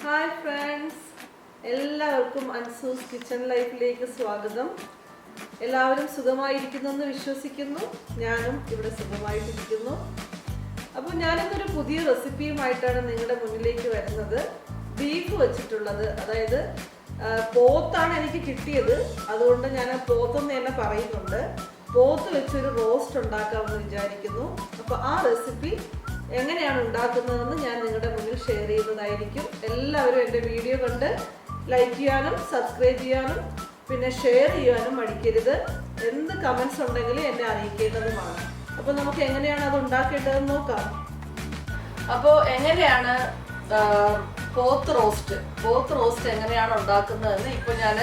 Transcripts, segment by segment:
Hi friends, എല്ലാവർക്കും അൻസൂസ് kitchen ലൈഫിലേക്ക് സ്വാഗതം. എല്ലാവരും സുഖമായിരിക്കുന്നെന്ന് വിശ്വസിക്കുന്നു. ഞാനും ഇവിടെ സുഖമായിട്ടിരിക്കുന്നു. അപ്പോൾ ഞാനിന്നൊരു പുതിയ റെസിപ്പിയുമായിട്ടാണ് നിങ്ങളുടെ മുന്നിലേക്ക് വരുന്നത്. ബീഫ് വെച്ചിട്ടുള്ളത്, അതായത് പോത്താണ് എനിക്ക് കിട്ടിയത്, അതുകൊണ്ട് ഞാൻ പോത്തെന്ന് തന്നെ പറയുന്നുണ്ട്. പോത്ത് വെച്ചൊരു റോസ്റ്റ് ഉണ്ടാക്കാമെന്ന് വിചാരിക്കുന്നു. അപ്പോൾ ആ റെസിപ്പി എങ്ങനെയാണ് ഉണ്ടാക്കുന്നതെന്ന് ഞാൻ നിങ്ങളുടെ മുന്നിൽ ഷെയർ ചെയ്യുന്നതായിരിക്കും. എല്ലാവരും എൻ്റെ വീഡിയോ കണ്ട് ലൈക്ക് ചെയ്യാനും സബ്സ്ക്രൈബ് ചെയ്യാനും പിന്നെ ഷെയർ ചെയ്യാനും മടിക്കരുത്. എന്ത് കമൻസ് ഉണ്ടെങ്കിലും എന്നെ അറിയിക്കേണ്ടതുമാണ്. അപ്പോൾ നമുക്ക് എങ്ങനെയാണ് അത് ഉണ്ടാക്കേണ്ടതെന്ന് നോക്കാം. അപ്പോൾ എങ്ങനെയാണ് പോത്ത് റോസ്റ്റ് എങ്ങനെയാണ് ഉണ്ടാക്കുന്നതെന്ന് ഇപ്പോൾ ഞാൻ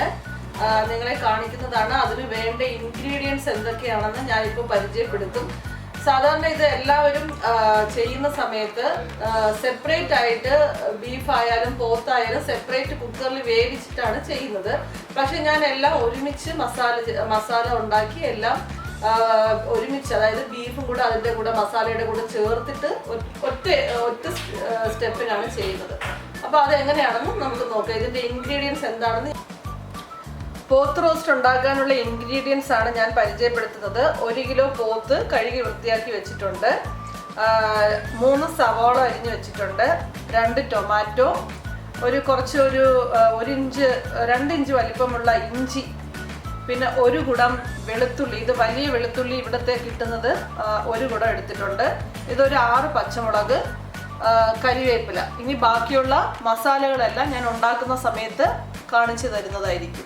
നിങ്ങളെ കാണിക്കുന്നതാണ്. അതിന് വേണ്ട ഇൻഗ്രീഡിയൻസ് എന്തൊക്കെയാണെന്ന് ഞാനിപ്പോൾ പരിചയപ്പെടുത്തും. സാധാരണ ഇത് എല്ലാവരും ചെയ്യുന്ന സമയത്ത് സെപ്പറേറ്റ് ആയിട്ട് ബീഫ് ആയാലും പോത്തായാലും സെപ്പറേറ്റ് കുക്കറിൽ വേവിച്ചിട്ടാണ് ചെയ്യുന്നത്. പക്ഷെ ഞാൻ എല്ലാം ഒരുമിച്ച് മസാല ഉണ്ടാക്കി എല്ലാം ഒരുമിച്ച്, അതായത് ബീഫും കൂടെ അതിൻ്റെ കൂടെ മസാലയുടെ കൂടെ ചേർത്തിട്ട് ഒറ്റ സ്റ്റെപ്പിനാണ് ചെയ്യുന്നത്. അപ്പോൾ അതെങ്ങനെയാണെന്ന് നമുക്ക് നോക്കാം. ഇതിൻ്റെ ഇൻഗ്രീഡിയൻസ് എന്താണെന്ന്. പോത്ത് റോസ്റ്റ് ഉണ്ടാക്കാനുള്ള ഇൻഗ്രീഡിയൻസ് ആണ് ഞാൻ പരിചയപ്പെടുത്തുന്നത്. 1 കിലോ പോത്ത് കഴുകി വൃത്തിയാക്കി വെച്ചിട്ടുണ്ട്, 3 സവാള അരിഞ്ഞു വെച്ചിട്ടുണ്ട്, 2 ടൊമാറ്റോ, കുറച്ച് 1 ഇഞ്ച് 2 ഇഞ്ച് വലിപ്പമുള്ള ഇഞ്ചി, പിന്നെ 1 കുടം വെളുത്തുള്ളി. ഇത് വലിയ വെളുത്തുള്ളി ഇവിടത്തെ കിട്ടുന്നത് 1 കുടം എടുത്തിട്ടുണ്ട്. ഇതൊരു 6 പച്ചമുളക്, കരിവേപ്പില. ഇനി ബാക്കിയുള്ള മസാലകളെല്ലാം ഞാൻ ഉണ്ടാക്കുന്ന സമയത്ത് കാണിച്ചു തരുന്നതായിരിക്കും.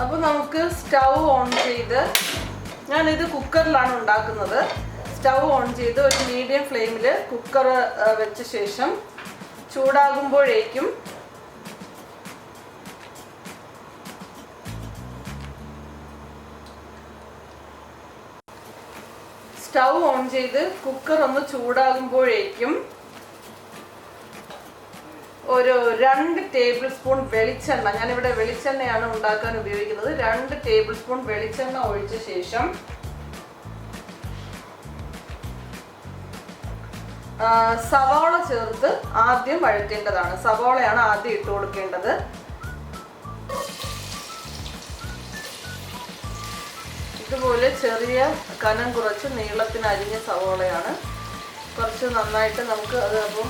അപ്പോൾ നമുക്ക് സ്റ്റൗ ഓൺ ചെയ്ത്, ഞാനിത് കുക്കറിലാണ് ഉണ്ടാക്കുന്നത്. സ്റ്റൗ ഓൺ ചെയ്ത് ഒരു മീഡിയം ഫ്ലെയിമിൽ കുക്കർ വെച്ച ശേഷം ചൂടാകുമ്പോഴേക്കും കുക്കർ ഒന്ന് ചൂടാകുമ്പോഴേക്കും ഒരു 2 ടേബിൾ സ്പൂൺ വെളിച്ചെണ്ണ, ഞാനിവിടെ വെളിച്ചെണ്ണയാണ് ഉണ്ടാക്കാൻ ഉപയോഗിക്കുന്നത്. 2 ടേബിൾ സ്പൂൺ വെളിച്ചെണ്ണ ഒഴിച്ച ശേഷം സവാള ചേർത്ത് ആദ്യം വഴറ്റേണ്ടതാണ്. സവാളയാണ് ആദ്യം ഇട്ട് കൊടുക്കേണ്ടത്. ഇതുപോലെ ചെറിയ കനം കുറച്ച് നീളത്തിന് അരിഞ്ഞ സവാളയാണ്. കുറച്ച് നന്നായിട്ട് നമുക്ക് അത് അപ്പം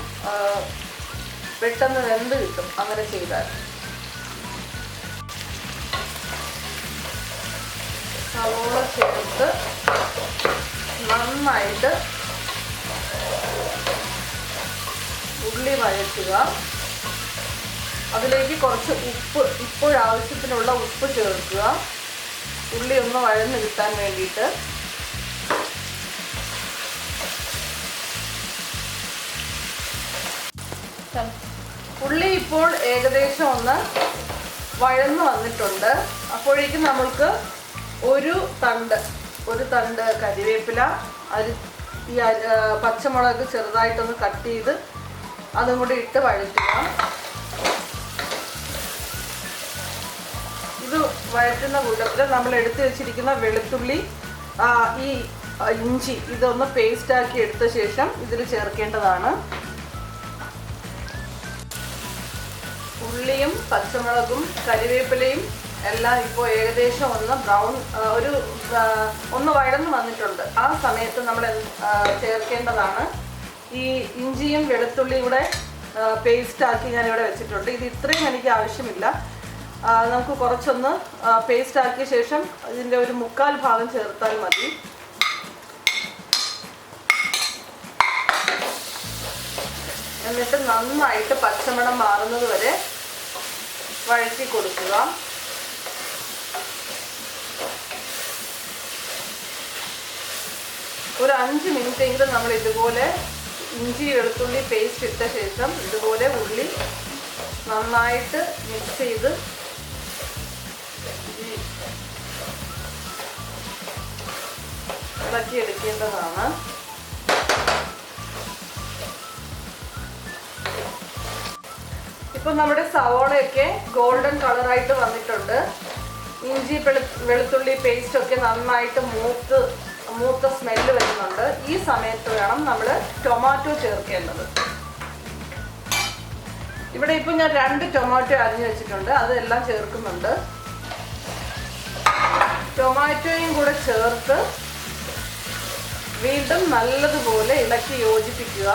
പെട്ടെന്ന് വെന്ത് കിട്ടും അങ്ങനെ ചെയ്താൽ. സവോള ചേർത്ത് നന്നായിട്ട് ഉള്ളി വഴറ്റുക. അതിലേക്ക് കുറച്ച് ഉപ്പ്, ഇപ്പോഴാവശ്യത്തിനുള്ള ഉപ്പ് ചേർക്കുക, ഉള്ളി ഒന്ന് വഴന്ന് കിട്ടാൻ വേണ്ടിയിട്ട്. ഉള്ളി ഇപ്പോൾ ഏകദേശം ഒന്ന് വഴന്ന് വന്നിട്ടുണ്ട്. അപ്പോഴേക്കും നമ്മൾക്ക് ഒരു തണ്ട് കരിവേപ്പില, ഈ പച്ചമുളക് ചെറുതായിട്ടൊന്ന് കട്ട് ചെയ്ത് അതും കൂടി ഇട്ട് വഴറ്റുക. ഇത് വഴറ്റുന്ന കൂട്ടത്തിൽ നമ്മൾ എടുത്തു വെച്ചിരിക്കുന്ന വെളുത്തുള്ളി, ഈ ഇഞ്ചി ഇതൊന്ന് പേസ്റ്റാക്കി എടുത്ത ശേഷം ഇതിൽ ചേർക്കേണ്ടതാണ്. ഉള്ളിയും പച്ചമുളകും കരിവേപ്പിലയും എല്ലാം ഇപ്പോൾ ഏകദേശം ഒന്ന് വഴന്ന് വന്നിട്ടുണ്ട്. ആ സമയത്ത് നമ്മൾ ചേർക്കേണ്ടതാണ് ഈ ഇഞ്ചിയും വെളുത്തുള്ളിയും കൂടെ പേസ്റ്റാക്കി ഞാനിവിടെ വെച്ചിട്ടുണ്ട്. ഇത് ഇത്രയും എനിക്ക് ആവശ്യമില്ല. നമുക്ക് കുറച്ചൊന്ന് പേസ്റ്റാക്കിയ ശേഷം ഇതിൻ്റെ ഒരു 1/4 ഭാഗം ചേർത്താൽ മതി. എന്നിട്ട് നന്നായിട്ട് പച്ചമണം മാറുന്നത് വരെ വഴറ്റി കൊടുക്കുക. ഒരു 5 മിനിറ്റ് എങ്കിലും നമ്മൾ ഇതുപോലെ ഇഞ്ചി വെളുത്തുള്ളി പേസ്റ്റ് ഇട്ട ശേഷം ഇതുപോലെ ഉള്ളി നന്നായിട്ട് മിക്സ് ചെയ്ത് ഇളക്കിയെടുക്കേണ്ടതാണ്. ഇപ്പം നമ്മുടെ സവോളയൊക്കെ ഗോൾഡൻ കളറായിട്ട് വന്നിട്ടുണ്ട്. ഇഞ്ചി വെളുത്തുള്ളി പേസ്റ്റൊക്കെ നന്നായിട്ട് മൂത്ത സ്മെല്ല് വരുന്നുണ്ട്. ഈ സമയത്ത് വേണം നമ്മൾ ടൊമാറ്റോ ചേർക്കേണ്ടത്. ഇവിടെ ഇപ്പോൾ ഞാൻ 2 ടൊമാറ്റോ അരിഞ്ഞ് വെച്ചിട്ടുണ്ട്, അതെല്ലാം ചേർക്കുന്നുണ്ട്. ടൊമാറ്റോയും കൂടെ ചേർത്ത് വീണ്ടും നല്ലതുപോലെ ഇളക്കി യോജിപ്പിക്കുക.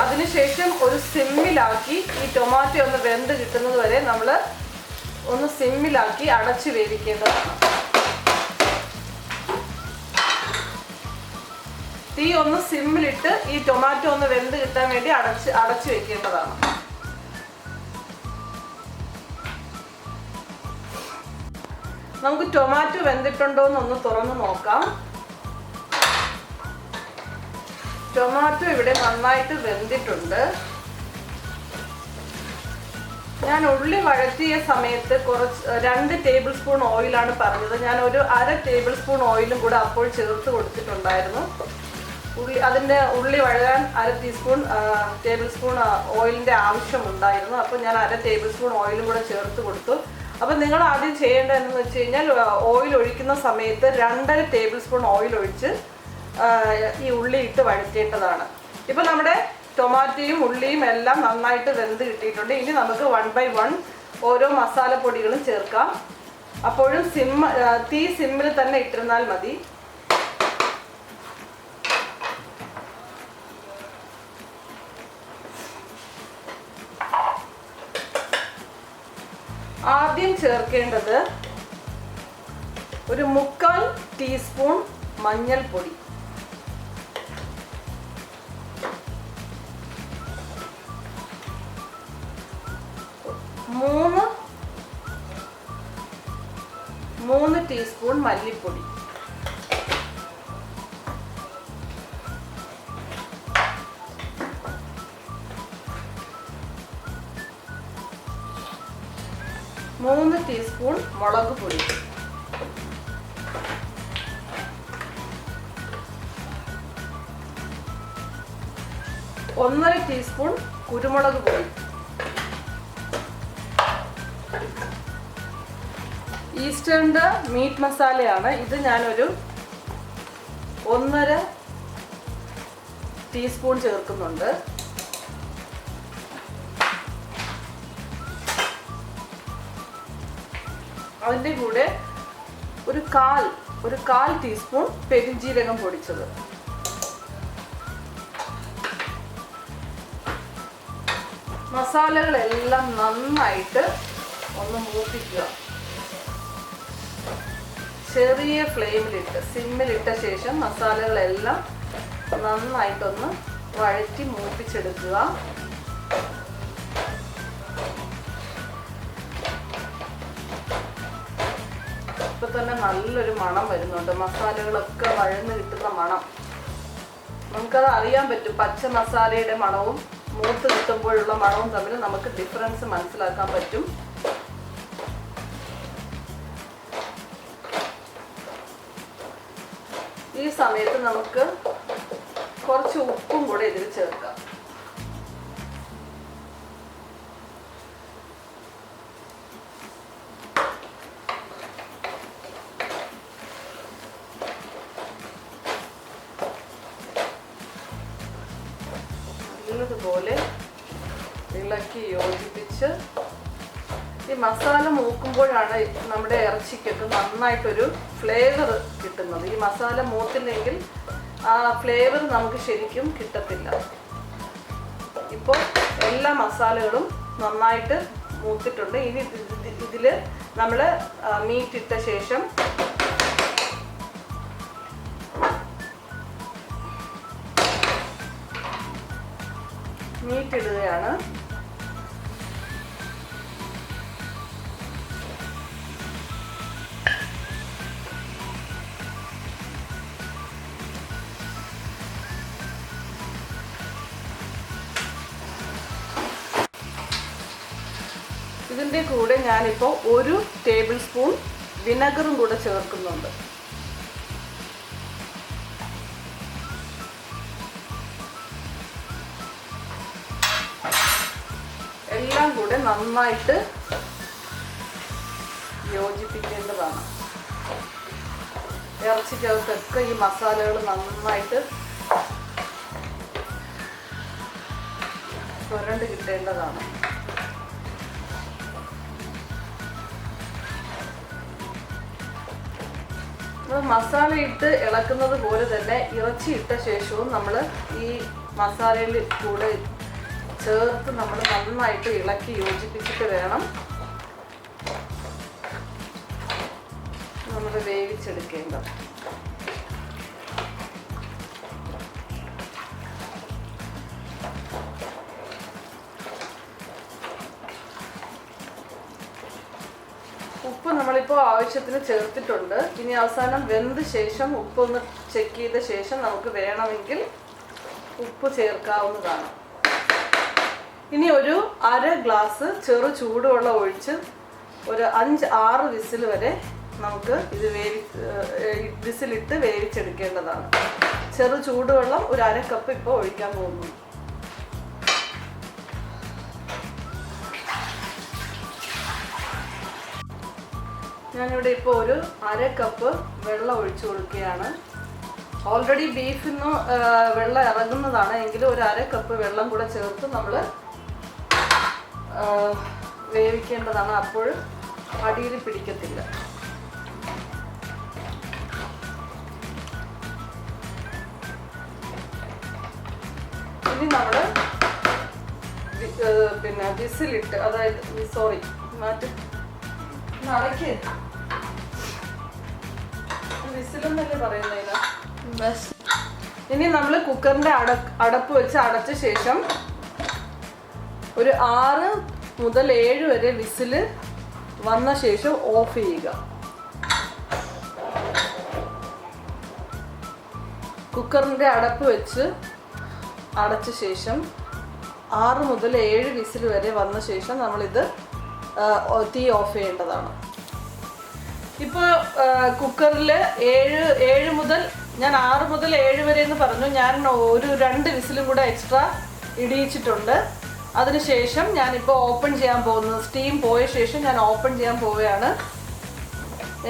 അതിനുശേഷം ഒരു സിമ്മിലാക്കി ഈ ടൊമാറ്റോ ഒന്ന് വെന്ത് കിട്ടുന്നത് വരെ നമ്മൾ ഒന്ന് സിമ്മിലാക്കി അടച്ചു വേവിക്കേണ്ടതാണ്. തീ ഒന്ന് സിമ്മിലിട്ട് ഈ ടൊമാറ്റോ ഒന്ന് വെന്ത് കിട്ടാൻ വേണ്ടി അടച്ചു വെക്കേണ്ടതാണ്. നമുക്ക് ടൊമാറ്റോ വെന്തിട്ടുണ്ടോ എന്നൊന്ന് തുറന്ന് നോക്കാം. ടൊമാറ്റോ ഇവിടെ നന്നായിട്ട് വെന്തിട്ടുണ്ട്. ഞാൻ ഉള്ളി വഴറ്റിയ സമയത്ത് 2 ടേബിൾ സ്പൂൺ ഓയിലാണ് പറഞ്ഞത്. ഞാൻ ഒരു 1/2 ടേബിൾ സ്പൂൺ ഓയിലും കൂടെ അപ്പോൾ ചേർത്ത് കൊടുത്തിട്ടുണ്ടായിരുന്നു. ഉള്ളി വഴകാൻ 1/2 ടേബിൾ സ്പൂൺ ഓയിലിൻ്റെ ആവശ്യമുണ്ടായിരുന്നു. അപ്പോൾ ഞാൻ 1/2 ടേബിൾ സ്പൂൺ ഓയിലും കൂടെ ചേർത്ത് കൊടുത്തു. അപ്പോൾ നിങ്ങൾ ആദ്യം ചെയ്യേണ്ടതെന്ന് വെച്ച് കഴിഞ്ഞാൽ ഓയിൽ ഒഴിക്കുന്ന സമയത്ത് 2.5 ടേബിൾ സ്പൂൺ ഓയിൽ ഒഴിച്ച് ഈ ഉള്ളി ഇട്ട് വഴറ്റേണ്ടതാണ്. ഇപ്പോൾ നമ്മുടെ ടൊമാറ്റോയും ഉള്ളിയും എല്ലാം നന്നായിട്ട് വെന്ത് കിട്ടിയിട്ടുണ്ട്. ഇനി നമുക്ക് 1 by 1 ഓരോ മസാലപ്പൊടികളും ചേർക്കാം. അപ്പോഴും തീ സിമ്മിൽ തന്നെ ഇട്ടിരുന്നാൽ മതി. ആദ്യം ചേർക്കേണ്ടത് ഒരു 1/4 ടീസ്പൂൺ മഞ്ഞൾപ്പൊടി, 3 ടീസ്പൂൺ മല്ലിപ്പൊടി, 3 ടീസ്പൂൺ മുളക് പൊടി, 1/2 ടീസ്പൂൺ കുരുമുളക് പൊടി, ഈസ്റ്റേണിൻ്റെ മീറ്റ് മസാലയാണ് ഇത്. ഞാനൊരു 1/2 ടീസ്പൂൺ ചേർക്കുന്നുണ്ട്. അതിൻ്റെ കൂടെ ഒരു കാൽ ടീസ്പൂൺ പെരുംജീരകം പൊടിച്ചത്. മസാലകളെല്ലാം നന്നായിട്ട് ഒന്ന് മൂപ്പിക്കുക. ചെറിയ ഫ്ലെയിമിലിട്ട് സിമ്മിലിട്ട ശേഷം മസാലകളെല്ലാം നന്നായിട്ടൊന്ന് വഴറ്റി മൂപ്പിച്ചെടുക്കുക. ഇപ്പൊ തന്നെ നല്ലൊരു മണം വരുന്നുണ്ട്. മസാലകളൊക്കെ വഴന്ന് കിട്ടുന്ന മണം നമുക്കത് അറിയാൻ പറ്റും. പച്ച മസാലയുടെ മണവും മൂത്ത് കിട്ടുമ്പോഴുള്ള മണവും തമ്മിൽ നമുക്ക് ഡിഫറൻസ് മനസ്സിലാക്കാൻ പറ്റും. ഈ സമയത്ത് നമുക്ക് കുറച്ച് ഉപ്പും കൂടെ ഇതിൽ ചേർക്കാം. നല്ലതുപോലെ ഇളക്കി യോജിപ്പിച്ച് ഈ മസാല മൂക്കുമ്പോഴാണ് നമ്മുടെ ഇറച്ചിക്കൊക്കെ നന്നായിട്ടൊരു ഫ്ലേവർ കിട്ടുന്നത്. ഈ മസാല മൂത്തില്ലെങ്കിൽ ആ ഫ്ലേവർ നമുക്ക് ശരിക്കും കിട്ടത്തില്ല. ഇപ്പോൾ എല്ലാ മസാലകളും നന്നായിട്ട് മൂത്തിട്ടുണ്ട്. ഇനി ഇതിൽ നമ്മൾ മീറ്റ് ഇട്ട ശേഷം മീറ്റ് ഇടുകയാണ്. ഇതിൻ്റെ കൂടെ ഞാനിപ്പോൾ 1 ടേബിൾ സ്പൂൺ വിനെഗറും കൂടെ ചേർക്കുന്നുണ്ട്. എല്ലാം കൂടെ നന്നായിട്ട് യോജിപ്പിക്കേണ്ടതാണ്. ഇറച്ചിക്കകത്തൊക്കെ ഈ മസാലകൾ നന്നായിട്ട് പുരണ്ട് കിട്ടേണ്ടതാണ്. മസാല ഇട്ട് ഇളക്കുന്നത് പോലെ തന്നെ ഇറച്ചി ഇട്ട ശേഷവും നമ്മൾ ഈ മസാലയിൽ കൂടെ ചേർത്ത് നമ്മൾ നന്നായിട്ട് ഇളക്കി യോജിപ്പിച്ചിട്ട് വേണം നമ്മൾ വേവിച്ചെടുക്കേണ്ടത്. ഉപ്പ് നമ്മളിപ്പോൾ ആവശ്യത്തിന് ചേർത്തിട്ടുണ്ട്. ഇനി അവസാനം വെന്ത ശേഷം ഉപ്പൊന്ന് ചെക്ക് ചെയ്ത ശേഷം നമുക്ക് വേണമെങ്കിൽ ഉപ്പ് ചേർക്കാവുന്നതാണ്. ഇനി ഒരു 1/2 ഗ്ലാസ് ചെറു ചൂടുവെള്ളം ഒഴിച്ച് ഒരു 5-6 വിസിൽ വരെ നമുക്ക് ഇത് വിസിലിട്ട് വേവിച്ചെടുക്കേണ്ടതാണ്. ചെറു ചൂടുവെള്ളം ഒരു 1/2 കപ്പ് ഇപ്പോൾ ഒഴിക്കാൻ പോകുന്നു. ഞാനിവിടെ ഇപ്പോൾ ഒരു 1/2 കപ്പ് വെള്ളം ഒഴിച്ചു കൊടുക്കുകയാണ്. ഓൾറെഡി ബീഫിൽ നിന്ന് വെള്ളം ഇറങ്ങുന്നതാണ്, എങ്കിലും ഒരു 1/2 കപ്പ് വെള്ളം കൂടെ ചേർത്ത് നമ്മൾ വേവിക്കേണ്ടതാണ്. അപ്പോൾ അടിയിൽ പിടിക്കത്തില്ല. ഇനി നമ്മൾ പിന്നെ വിസിലിട്ട്, അതായത് സോറി മാറ്റി നടക്ക് വിസിലെന്നല്ലേ പറയുന്നതിന്. ഇനി നമ്മൾ കുക്കറിന്റെ അടപ്പ് വെച്ച് അടച്ച ശേഷം ഒരു 6 മുതൽ 7 വരെ വിസില് വന്ന ശേഷം ഓഫ് ചെയ്യുക. കുക്കറിന്റെ അടപ്പ് വെച്ച് അടച്ച ശേഷം 6 മുതൽ 7 വിസിൽ വരെ വന്ന ശേഷം നമ്മളിത് തീ ഓഫ് ചെയ്യേണ്ടതാണ്. ഇപ്പോൾ കുക്കറിൽ 7 മുതൽ, ഞാൻ 6 മുതൽ 7 വരെ എന്ന് പറഞ്ഞു, ഞാൻ ഒരു 2 വിസിലും കൂടെ എക്സ്ട്രാ ഇടിയിച്ചിട്ടുണ്ട്. അതിനുശേഷം ഞാനിപ്പോൾ ഓപ്പൺ ചെയ്യാൻ പോകുന്നത്, സ്റ്റീം പോയ ശേഷം ഞാൻ ഓപ്പൺ ചെയ്യാൻ പോവുകയാണ്.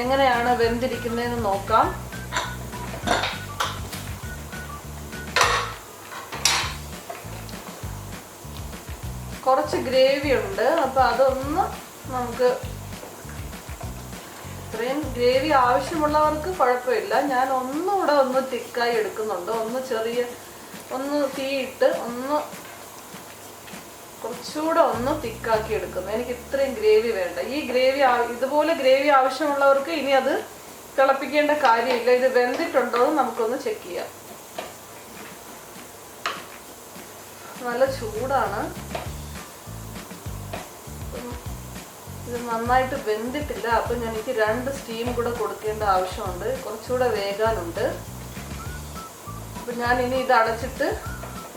എങ്ങനെയാണ് വെന്തിരിക്കുന്നതെന്ന് നോക്കാം. കുറച്ച് ഗ്രേവി ഉണ്ട്, അപ്പോൾ അതൊന്ന് നമുക്ക്, ഇത്രയും ഗ്രേവി ആവശ്യമുള്ളവർക്ക് കുഴപ്പമില്ല. ഞാൻ ഒന്നുകൂടെ ഒന്ന് തിക്കായി എടുക്കുന്നുണ്ട്. ഒന്ന് തീയിട്ട് കുറച്ചുകൂടെ ഒന്ന് തിക്കാക്കി എടുക്കുന്നു. എനിക്ക് ഇത്രയും ഗ്രേവി വേണ്ട. ഈ ഗ്രേവി, ഇതുപോലെ ഗ്രേവി ആവശ്യമുള്ളവർക്ക് ഇനി അത് തിളപ്പിക്കേണ്ട കാര്യമില്ല. ഇത് വെന്തിട്ടുണ്ടോ എന്ന് നമുക്കൊന്ന് ചെക്ക് ചെയ്യാം. നല്ല ചൂടാണ്. ഇത് നന്നായിട്ട് വെന്തിട്ടില്ല. അപ്പം എനിക്ക് 2 സ്റ്റീം കൂടെ കൊടുക്കേണ്ട ആവശ്യമുണ്ട്. കുറച്ചുകൂടെ വേകാനുണ്ട്. അപ്പം ഞാൻ ഇനി ഇത് അടച്ചിട്ട്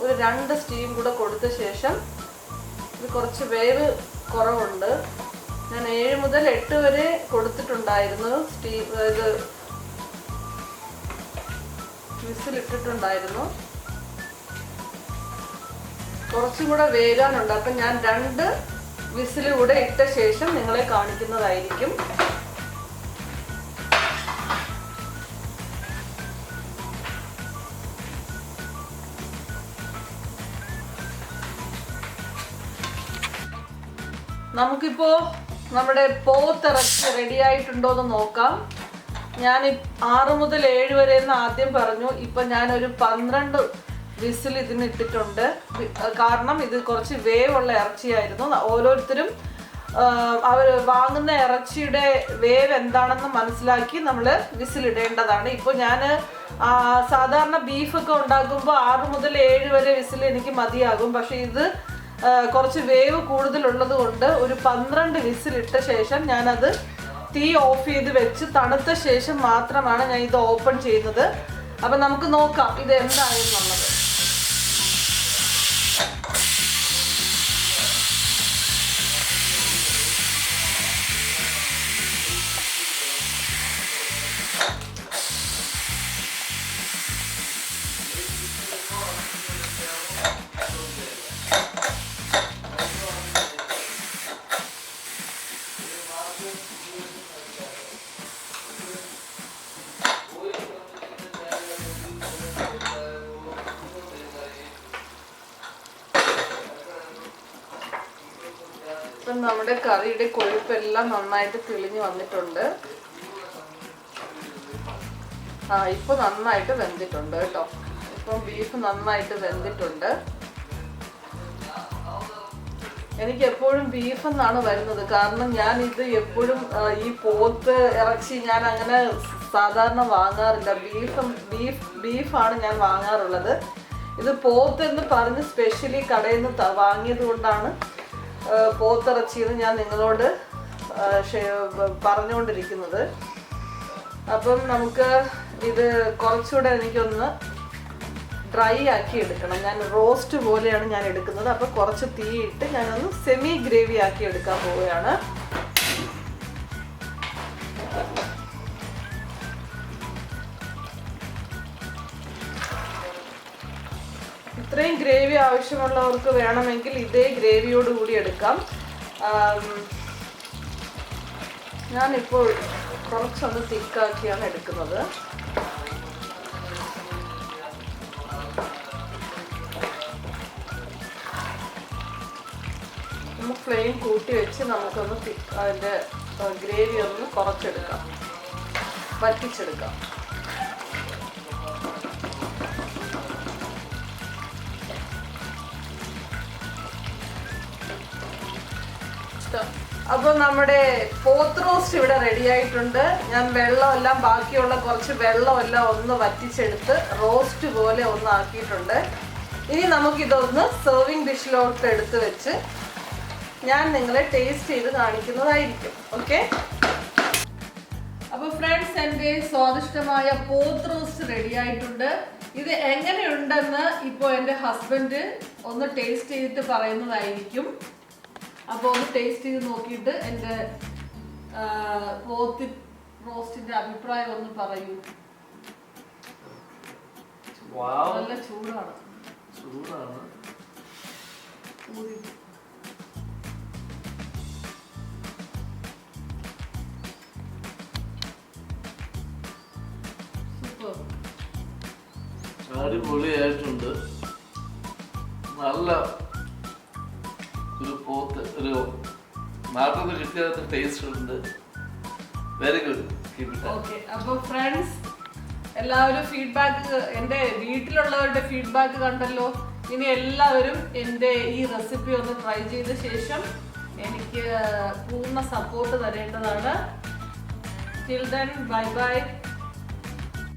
ഒരു 2 സ്റ്റീം കൂടെ കൊടുത്ത ശേഷം, ഇത് കുറച്ച് വേവ് കുറവുണ്ട്. ഞാൻ 7 മുതൽ 8 വരെ കൊടുത്തിട്ടുണ്ടായിരുന്നു. ഇത് വിസിലിട്ടിട്ടുണ്ടായിരുന്നു. കുറച്ചും കൂടെ വേകാനുണ്ട്. അപ്പം ഞാൻ 2 വിസിലൂടെ ഇട്ട ശേഷം നിങ്ങളെ കാണിക്കുന്നതായിരിക്കും. നമുക്കിപ്പോ നമ്മുടെ പോത്തിറച്ചി റെഡി ആയിട്ടുണ്ടോ എന്ന് നോക്കാം. ഞാൻ 6 മുതൽ 7 വരെ എന്ന് ആദ്യം പറഞ്ഞു. ഇപ്പൊ ഞാനൊരു 12 വിസിൽ ഇതിന് ഇട്ടിട്ടുണ്ട്. കാരണം ഇത് കുറച്ച് വേവുള്ള ഇറച്ചിയായിരുന്നു. ഓരോരുത്തരും അവർ വാങ്ങുന്ന ഇറച്ചിയുടെ വേവ് എന്താണെന്ന് മനസ്സിലാക്കി നമ്മൾ വിസിലിടേണ്ടതാണ്. ഇപ്പോൾ ഞാൻ സാധാരണ ബീഫൊക്കെ ഉണ്ടാക്കുമ്പോൾ 6 മുതൽ 7 വരെ വിസിൽ എനിക്ക് മതിയാകും. പക്ഷെ ഇത് കുറച്ച് വേവ് കൂടുതലുള്ളത് കൊണ്ട് ഒരു 12 വിസിലിട്ട ശേഷം ഞാനത് തീ ഓഫ് ചെയ്ത് വെച്ച് തണുത്ത ശേഷം മാത്രമാണ് ഞാൻ ഇത് ഓപ്പൺ ചെയ്യുന്നത്. അപ്പം നമുക്ക് നോക്കാം ഇത് എന്തായെന്നുള്ളത്. ഇപ്പം നമ്മുടെ കറിയുടെ കൊഴുപ്പെല്ലാം നന്നായിട്ട് തെളിഞ്ഞു വന്നിട്ടുണ്ട്. ഇപ്പൊ നന്നായിട്ട് വെന്തിട്ടുണ്ട് കേട്ടോ. ഇപ്പം ബീഫ് നന്നായിട്ട് വെന്തിട്ടുണ്ട്. എനിക്ക് എപ്പോഴും ബീഫ് എന്നാണ് വരുന്നത്, കാരണം ഞാൻ ഇത് എപ്പോഴും ഈ പോത്ത് ഇറച്ചി ഞാൻ അങ്ങനെ സാധാരണ വാങ്ങാറില്ല. ബീഫാണ് ഞാൻ വാങ്ങാറുള്ളത്. ഇത് പോത്ത് എന്ന് പറഞ്ഞ് സ്പെഷ്യലി കടയിൽ നിന്ന് വാങ്ങിയത് കൊണ്ടാണ് പോത്തിറച്ചിന്ന് ഞാൻ നിങ്ങളോട് പറഞ്ഞുകൊണ്ടിരിക്കുന്നത്. അപ്പം നമുക്ക് ഇത് കുറച്ചുകൂടെ എനിക്കൊന്ന് ഡ്രൈ ആക്കി എടുക്കണം. ഞാൻ റോസ്റ്റ് പോലെയാണ് ഞാൻ എടുക്കുന്നത്. അപ്പോൾ കുറച്ച് തീയിട്ട് ഞാനൊന്ന് സെമി ഗ്രേവി ആക്കി എടുക്കാൻ പോവുകയാണ്. ഇത്രയും ഗ്രേവി ആവശ്യമുള്ളവർക്ക് വേണമെങ്കിൽ ഇതേ ഗ്രേവിയോട് കൂടി എടുക്കാം. ഞാനിപ്പോൾ കുറച്ചൊന്ന് തിക്കാക്കിയാണ് എടുക്കുന്നത്. ഫ്ലെയിം കൂട്ടി വെച്ച് നമുക്കൊന്ന് അതിൻ്റെ ഗ്രേവി ഒന്ന് കുറച്ചെടുക്കാം, വറ്റിച്ചെടുക്കാം. അപ്പോൾ നമ്മുടെ പോത്ത് റോസ്റ്റ് ഇവിടെ റെഡി ആയിട്ടുണ്ട്. ഞാൻ വെള്ളമെല്ലാം ബാക്കിയുള്ള കുറച്ച് വെള്ളമെല്ലാം ഒന്ന് വറ്റിച്ചെടുത്ത് റോസ്റ്റ് പോലെ ഒന്ന് ആക്കിയിട്ടുണ്ട്. ഇനി നമുക്കിതൊന്ന് സെർവിങ് ഡിഷിലോട്ട് എടുത്ത് വെച്ച് ഞാൻ നിങ്ങളെ ടേസ്റ്റ് ചെയ്ത് കാണിക്കുന്നതായിരിക്കും. ഓക്കെ, അപ്പോൾ ഫ്രണ്ട്സ്, എൻ്റെ സ്വാദിഷ്ടമായ പോത്ത് റോസ്റ്റ് റെഡി ആയിട്ടുണ്ട്. ഇത് എങ്ങനെയുണ്ടെന്ന് ഇപ്പോൾ എൻ്റെ ഹസ്ബൻഡ് ഒന്ന് ടേസ്റ്റ് ചെയ്തിട്ട് പറയുന്നതായിരിക്കും. അപ്പോൾ ഒന്ന് ടേസ്റ്റ് ചെയ്ത് നോക്കിയിട്ട് എൻ്റെ പോത്ത് റോസ്റ്റിന്റെ അഭിപ്രായം ഒന്ന് പറയൂ. നല്ല ചൂടാണ്. അടിപൊളിയായിട്ടുണ്ട്. നല്ല ഒരു പോത്ത്, ഒരു നാട്ടിൽ നിന്ന് കിട്ടിയ ടേസ്റ്റ് ഉണ്ട്. Very good. ഓക്കെ, അപ്പോൾ ഫ്രണ്ട്സ്, എല്ലാവരും ഫീഡ്ബാക്ക്, എൻ്റെ വീട്ടിലുള്ളവരുടെ ഫീഡ്ബാക്ക് കണ്ടല്ലോ. ഇനി എല്ലാവരും എൻ്റെ ഈ റെസിപ്പി ഒന്ന് ട്രൈ ചെയ്ത ശേഷം എനിക്ക് പൂർണ്ണ സപ്പോർട്ട് തരേണ്ടതാണ്. Till then, bye bye.